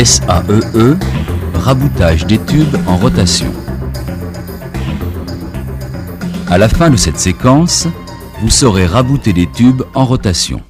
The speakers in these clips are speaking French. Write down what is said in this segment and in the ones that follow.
SAEE, raboutage des tubes en rotation. À la fin de cette séquence, vous saurez rabouter les tubes en rotation.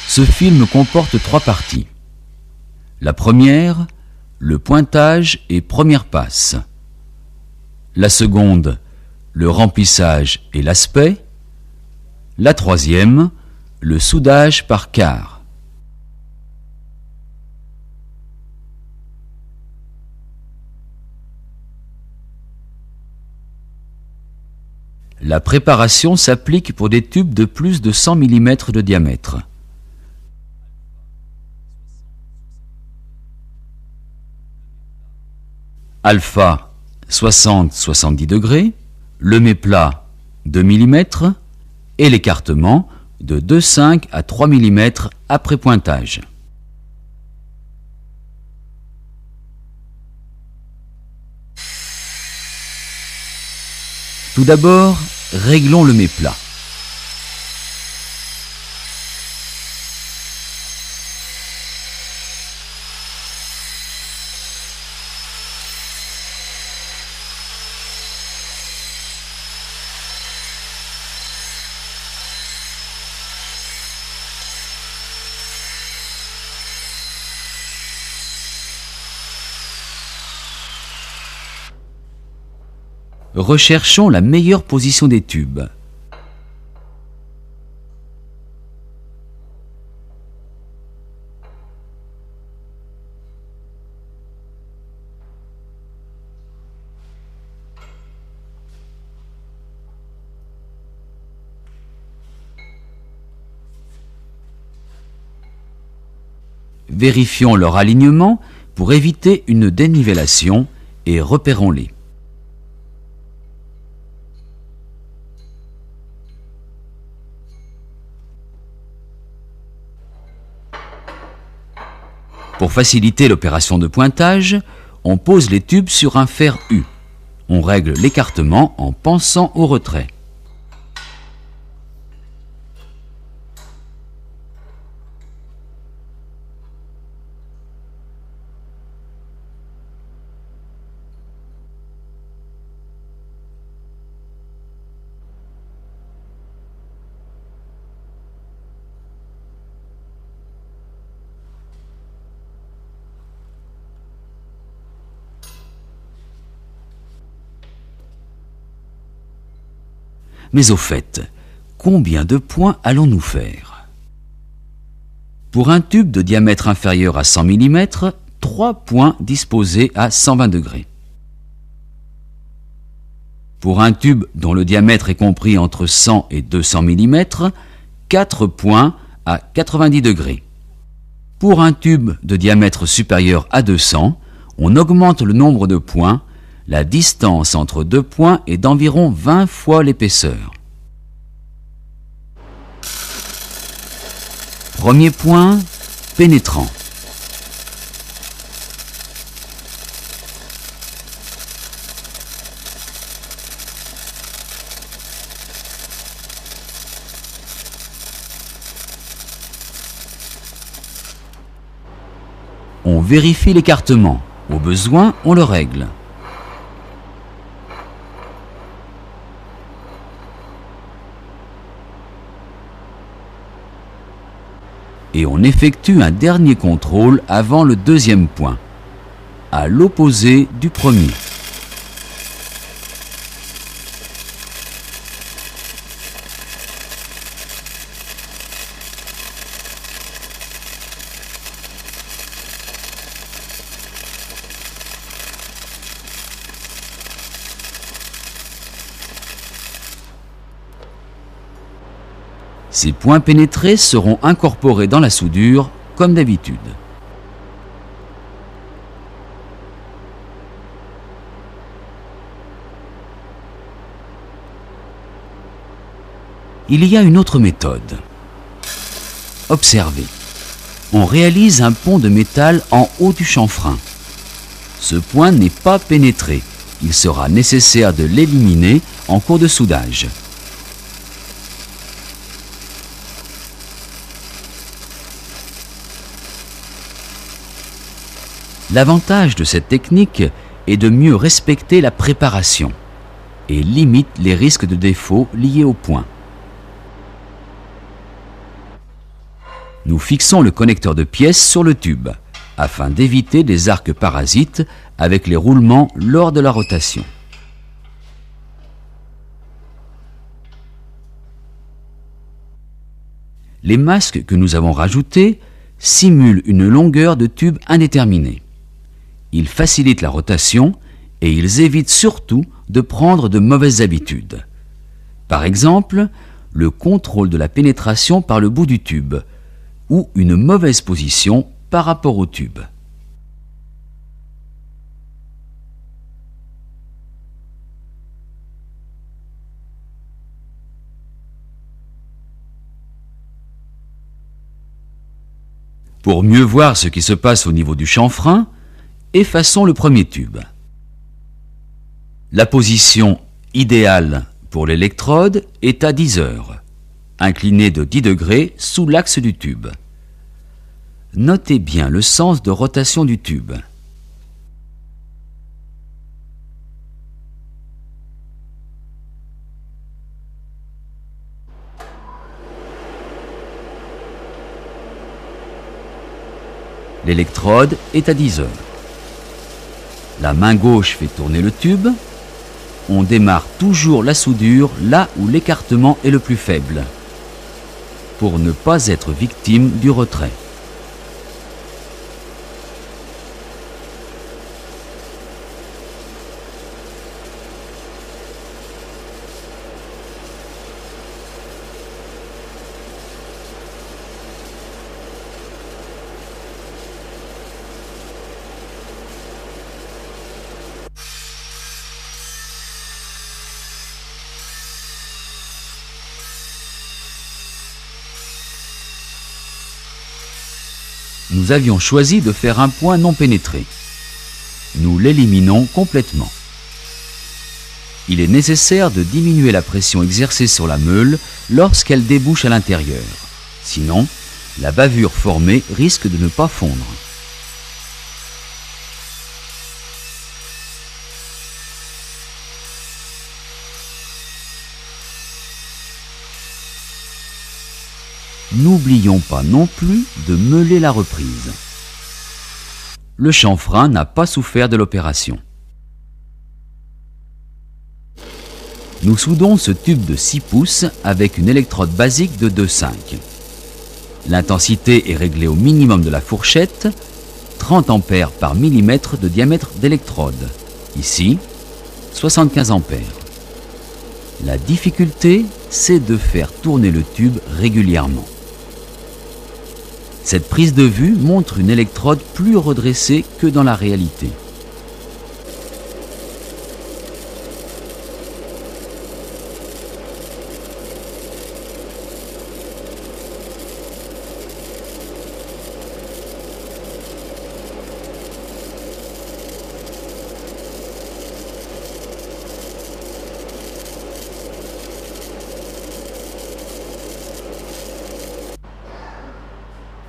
Ce film comporte 3 parties. La première, le pointage et première passe. La seconde, le remplissage et l'aspect. La troisième, le soudage par quart. La préparation s'applique pour des tubes de plus de 100 mm de diamètre. Alpha 60-70 degrés, le méplat 2 mm et l'écartement de 2,5 à 3 mm après pointage. Tout d'abord, réglons le méplat. Recherchons la meilleure position des tubes. Vérifions leur alignement pour éviter une dénivellation et repérons-les. Pour faciliter l'opération de pointage, on pose les tubes sur un fer U. On règle l'écartement en pensant au retrait. Mais au fait, combien de points allons-nous faire? Pour un tube de diamètre inférieur à 100 mm, 3 points disposés à 120 degrés. Pour un tube dont le diamètre est compris entre 100 et 200 mm, 4 points à 90 degrés. Pour un tube de diamètre supérieur à 200, on augmente le nombre de points. La distance entre 2 points est d'environ 20 fois l'épaisseur. Premier point, pénétrant. On vérifie l'écartement. Au besoin, on le règle. et on effectue un dernier contrôle avant le deuxième point, à l'opposé du premier. Ces points pénétrés seront incorporés dans la soudure comme d'habitude. Il y a une autre méthode. Observez. On réalise un pont de métal en haut du chanfrein. Ce point n'est pas pénétré. Il sera nécessaire de l'éliminer en cours de soudage. L'avantage de cette technique est de mieux respecter la préparation et limite les risques de défaut liés au point. Nous fixons le connecteur de pièces sur le tube afin d'éviter les arcs parasites avec les roulements lors de la rotation. Les masques que nous avons rajoutés simulent une longueur de tube indéterminée. Ils facilitent la rotation et ils évitent surtout de prendre de mauvaises habitudes. Par exemple, le contrôle de la pénétration par le bout du tube ou une mauvaise position par rapport au tube. Pour mieux voir ce qui se passe au niveau du chanfrein, effaçons le premier tube. La position idéale pour l'électrode est à 10 heures, inclinée de 10 degrés sous l'axe du tube. Notez bien le sens de rotation du tube. L'électrode est à 10 heures. La main gauche fait tourner le tube. On démarre toujours la soudure là où l'écartement est le plus faible, pour ne pas être victime du retrait. Nous avions choisi de faire un point non pénétré. Nous l'éliminons complètement. Il est nécessaire de diminuer la pression exercée sur la meule lorsqu'elle débouche à l'intérieur. Sinon, la bavure formée risque de ne pas fondre. N'oublions pas non plus de meuler la reprise. Le chanfrein n'a pas souffert de l'opération. Nous soudons ce tube de 6 pouces avec une électrode basique de 2,5. L'intensité est réglée au minimum de la fourchette, 30 ampères par millimètre de diamètre d'électrode. Ici, 75 ampères. La difficulté, c'est de faire tourner le tube régulièrement. Cette prise de vue montre une électrode plus redressée que dans la réalité.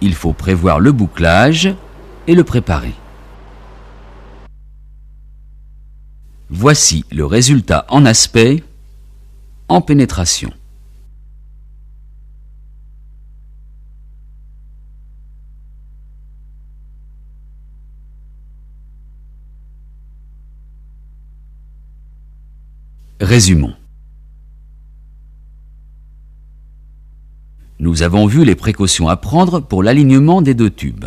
Il faut prévoir le bouclage et le préparer. Voici le résultat en aspect, en pénétration. Résumons. Nous avons vu les précautions à prendre pour l'alignement des deux tubes.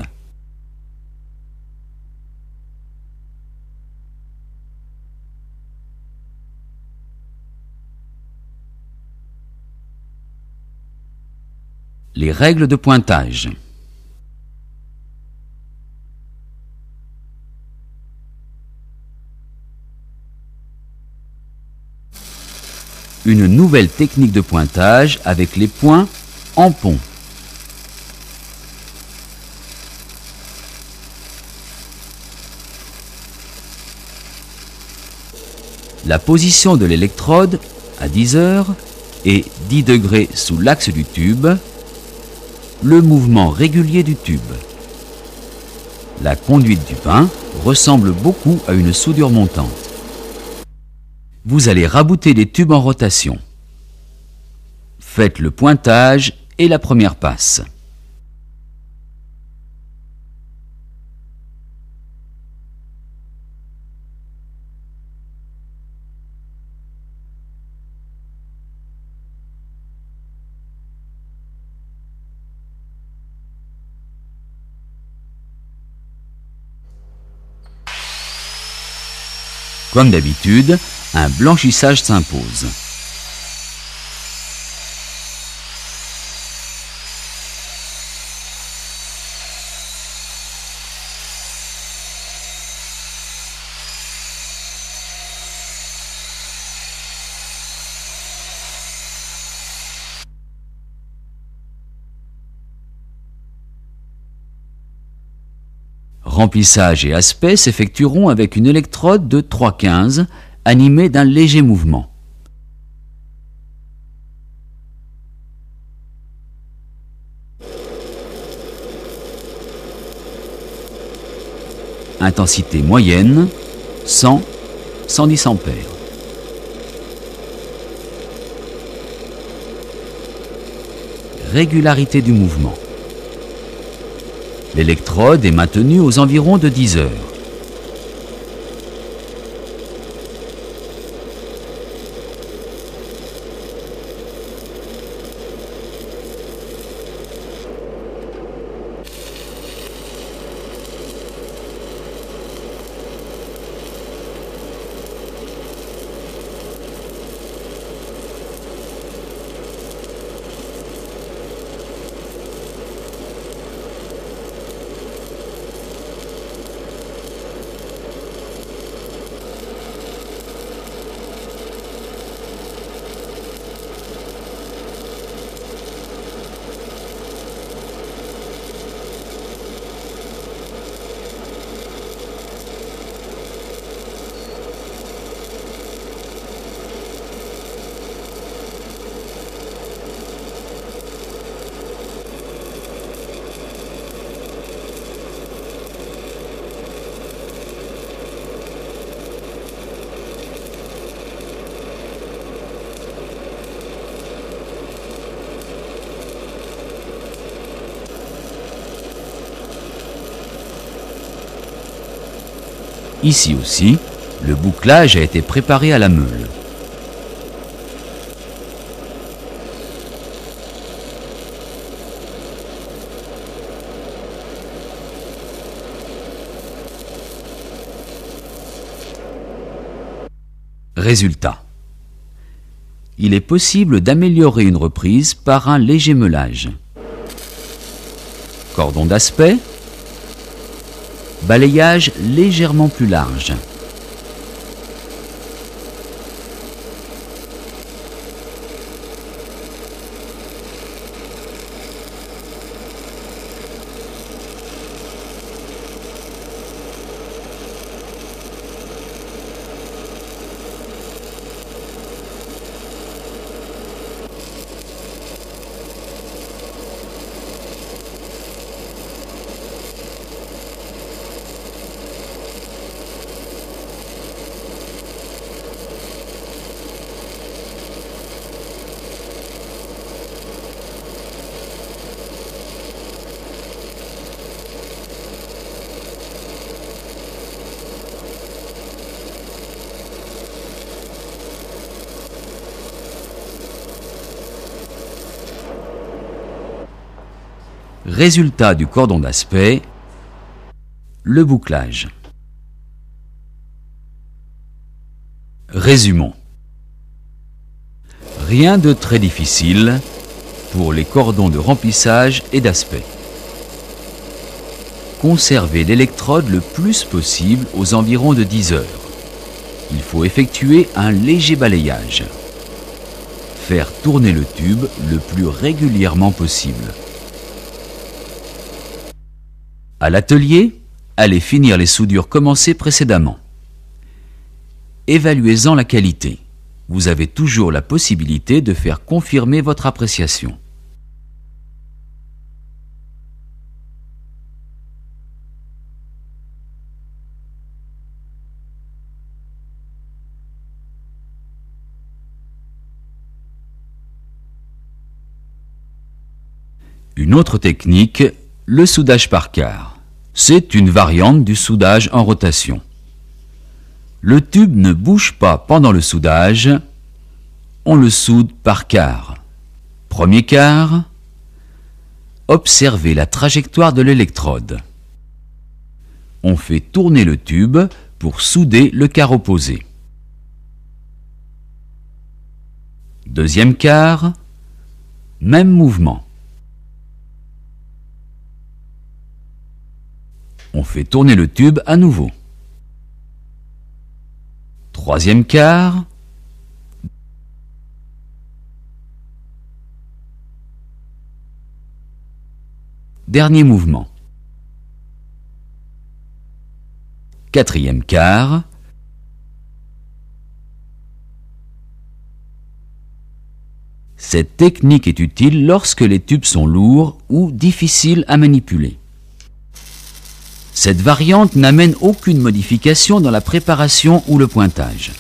Les règles de pointage. Une nouvelle technique de pointage avec les points en pont. La position de l'électrode à 10 heures et 10 degrés sous l'axe du tube. Le mouvement régulier du tube. La conduite du pain ressemble beaucoup à une soudure montante. Vous allez rabouter les tubes en rotation. Faites le pointage et la première passe. Comme d'habitude, un blanchissage s'impose. Remplissage et aspect s'effectueront avec une électrode de 3,15 animée d'un léger mouvement. Intensité moyenne, 100-110 ampères. Régularité du mouvement. L'électrode est maintenue aux environs de 10 heures. Ici aussi, le bouclage a été préparé à la meule. Résultat. Il est possible d'améliorer une reprise par un léger meulage. Cordon d'aspect. Balayage légèrement plus large. Résultat du cordon d'aspect, le bouclage. Résumons. Rien de très difficile pour les cordons de remplissage et d'aspect. Conservez l'électrode le plus possible aux environs de 10 heures. Il faut effectuer un léger balayage. Faire tourner le tube le plus régulièrement possible. À l'atelier, allez finir les soudures commencées précédemment. Évaluez-en la qualité. Vous avez toujours la possibilité de faire confirmer votre appréciation. Une autre technique, le soudage par quart. C'est une variante du soudage en rotation. Le tube ne bouge pas pendant le soudage, on le soude par quart. Premier quart, observez la trajectoire de l'électrode. On fait tourner le tube pour souder le quart opposé. Deuxième quart, même mouvement. On fait tourner le tube à nouveau. Troisième quart. Dernier mouvement. Quatrième quart. Cette technique est utile lorsque les tubes sont lourds ou difficiles à manipuler. Cette variante n'amène aucune modification dans la préparation ou le pointage.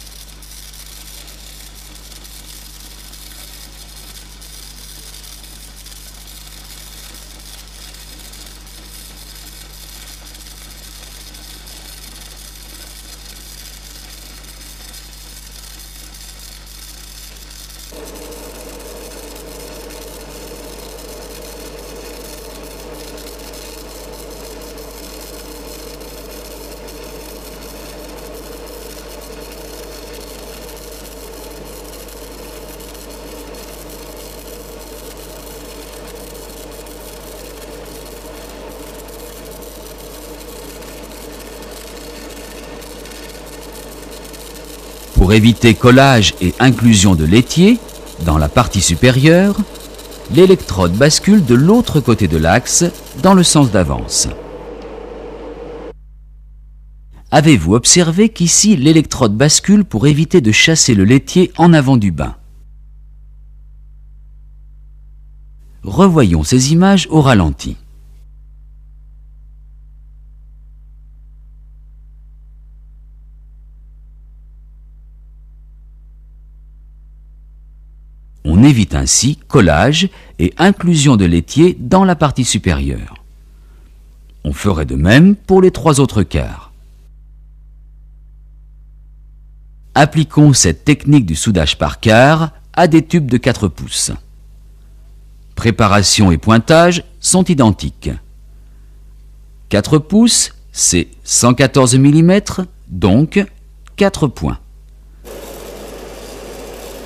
Pour éviter collage et inclusion de l'étier, dans la partie supérieure, l'électrode bascule de l'autre côté de l'axe, dans le sens d'avance. Avez-vous observé qu'ici l'électrode bascule pour éviter de chasser le laitier en avant du bain? Revoyons ces images au ralenti. On évite ainsi collage et inclusion de l'étier dans la partie supérieure. On ferait de même pour les 3 autres quarts. Appliquons cette technique du soudage par quart à des tubes de 4 pouces. Préparation et pointage sont identiques. 4 pouces, c'est 114 mm, donc 4 points.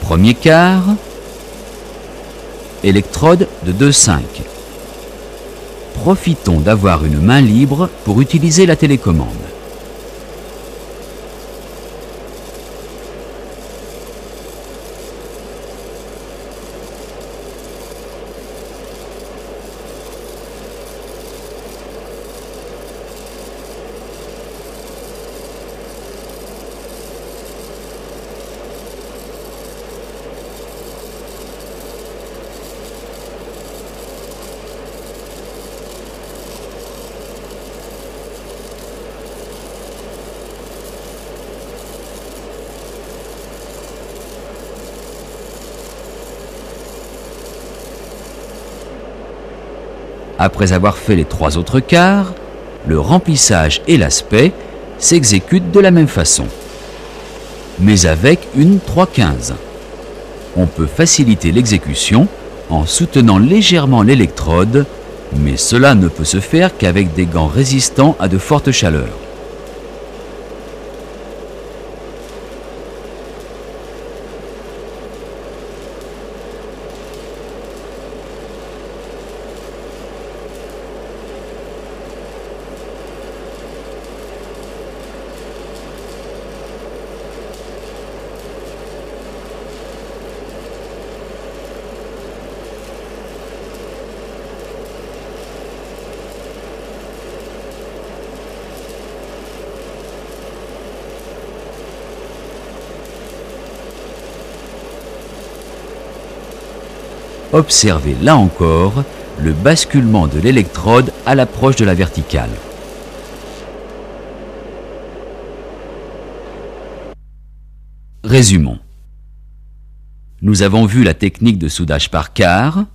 Premier quart, électrode de 2,5. Profitons d'avoir une main libre pour utiliser la télécommande. Après avoir fait les 3 autres quarts, le remplissage et l'aspect s'exécutent de la même façon, mais avec une 3/15. On peut faciliter l'exécution en soutenant légèrement l'électrode Mais cela ne peut se faire qu'avec des gants résistants à de fortes chaleurs. Observez là encore le basculement de l'électrode à l'approche de la verticale. Résumons. Nous avons vu la technique de soudage par quart.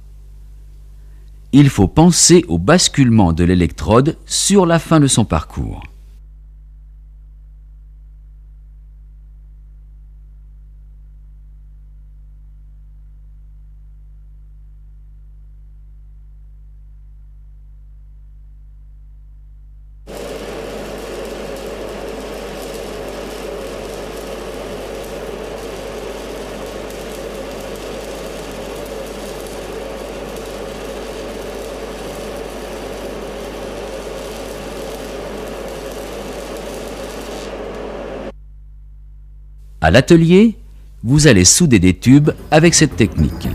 Il faut penser au basculement de l'électrode sur la fin de son parcours. À l'atelier, vous allez souder des tubes avec cette technique.